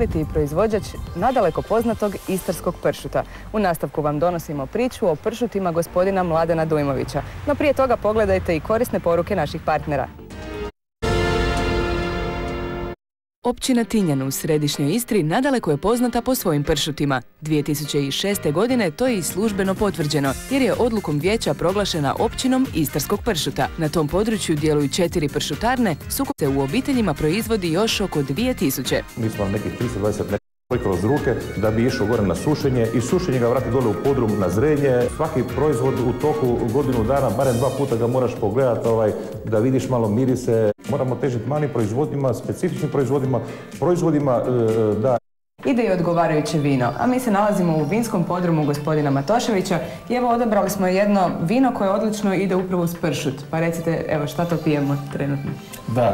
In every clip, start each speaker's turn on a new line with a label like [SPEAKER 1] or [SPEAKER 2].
[SPEAKER 1] I proizvođač nadaleko poznatog istarskog pršuta. U nastavku vam donosimo priču o pršutima gospodina Mladena Dujmovića. No prije toga pogledajte i korisne poruke naših partnera. Općina Tinjan u središnjoj Istri nadaleko je poznata po svojim pršutima. 2006. godine to je i službeno potvrđeno, jer je odlukom vijeća proglašena općinom istarskog pršuta. Na tom području djeluju 4 pršutarne, se u obiteljima proizvodi još oko 2000.
[SPEAKER 2] Mi smo nekih 320 kroz ruke da bi išao gore na sušenje i sušenje ga vrati dole u podrum na zrenje. Svaki proizvod u toku godinu dana, barem 2 puta ga moraš pogledati da vidiš malo mirise. Moramo težiti malim proizvodima, specifičnim proizvodima da...
[SPEAKER 1] Ide i odgovarajuće vino, a mi se nalazimo u vinskom podrumu gospodina Matoševića i evo odabrali smo jedno vino koje odlično ide upravo uz pršut. Pa recite, evo šta to pijemo trenutno?
[SPEAKER 3] Da,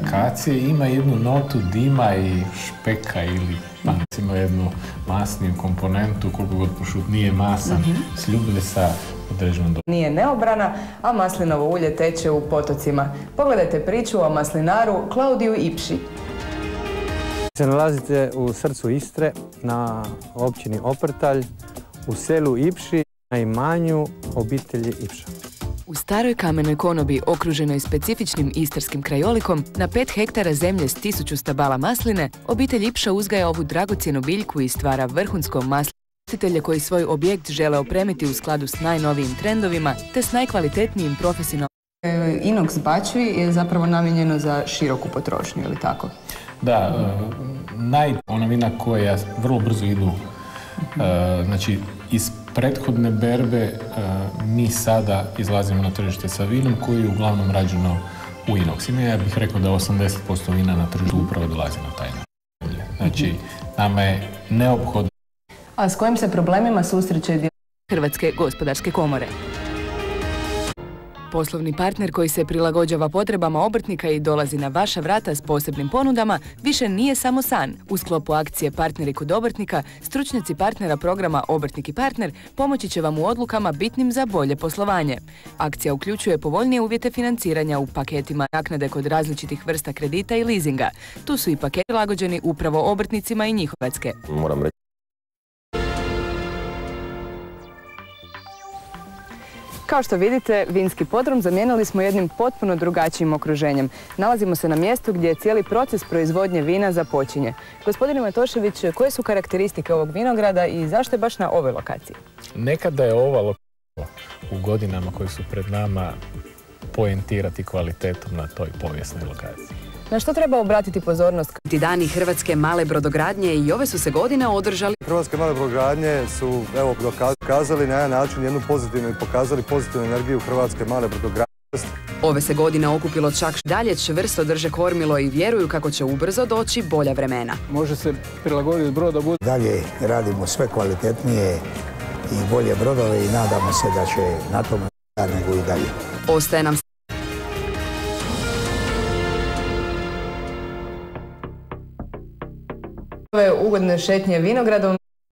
[SPEAKER 3] akacije ima jednu notu dima i špeka ili recimo jednu masniju komponentu, koliko god pršut nije masan, sljubili sa određenom dobrom.
[SPEAKER 1] Nije neobrana, a maslinovo ulje teče u potocima. Pogledajte priču o maslinaru Klaudiju Ipši.
[SPEAKER 4] Se nalazite u srcu Istre, na općini Oprtalj, u selu Ipši, na imanju obitelji Ipša.
[SPEAKER 1] U staroj kamenoj konobi, okruženoj specifičnim istarskim krajolikom, na 5 hektara zemlje s 1000 stabala masline, obitelj Ipša uzgaja ovu dragocjenu biljku i stvara vrhunsko maslinovo nositelje koji svoj objekt žele opremiti u skladu s najnovijim trendovima te s najkvalitetnijim profesionalnim. Inox bačvi je zapravo namijenjeno za široku potrošnju, ili tako?
[SPEAKER 3] Da, ona vina koja vrlo brzo idu, znači iz prethodne berbe mi sada izlazimo na tržište sa vinom koji je uglavnom rađeno u inoxima. Ja bih rekao da 80% vina na tržištu upravo dolazi na taj način. Znači, nama je neophodno.
[SPEAKER 1] A s kojim se problemima susreće Hrvatske gospodarske komore? Poslovni partner koji se prilagođava potrebama obrtnika i dolazi na vaša vrata s posebnim ponudama više nije samo san. U sklopu akcije Partneri kod obrtnika, stručnjaci partnera programa Obrtnik i partner pomoći će vam u odlukama bitnim za bolje poslovanje. Akcija uključuje povoljnije uvjete financiranja u paketima naknade kod različitih vrsta kredita i leasinga. Tu su i paketi prilagođeni upravo obrtnicima i njihovatske.
[SPEAKER 2] Moram reći.
[SPEAKER 1] Kao što vidite, vinski podrum zamijenili smo jednim potpuno drugačijim okruženjem. Nalazimo se na mjestu gdje cijeli proces proizvodnje vina započinje. Gospodine Matošević, koje su karakteristike ovog vinograda i zašto je baš na ovoj lokaciji?
[SPEAKER 3] Nekada je ova lokacija u godinama koje su pred nama poentirati kvalitetom na toj povijesnoj lokaciji.
[SPEAKER 1] Na što treba obratiti pozornost?
[SPEAKER 5] Dani Hrvatske male brodogradnje i ove su se godine održali.
[SPEAKER 6] Hrvatske male brodogradnje su dokazali na jedan način jednu pozitivnu i pokazali pozitivnu energiju Hrvatske male brodogradnje.
[SPEAKER 5] Ove se godine okupilo čak dalje čvrsto drže kormilo i vjeruju kako će ubrzo doći bolja vremena.
[SPEAKER 4] Može se prilagoditi brod da bude.
[SPEAKER 7] Dalje radimo sve kvalitetnije i bolje brodove i nadamo se da će na tome nego i dalje.
[SPEAKER 5] Ostaje nam
[SPEAKER 1] Ove ugodne šetnje vinogradom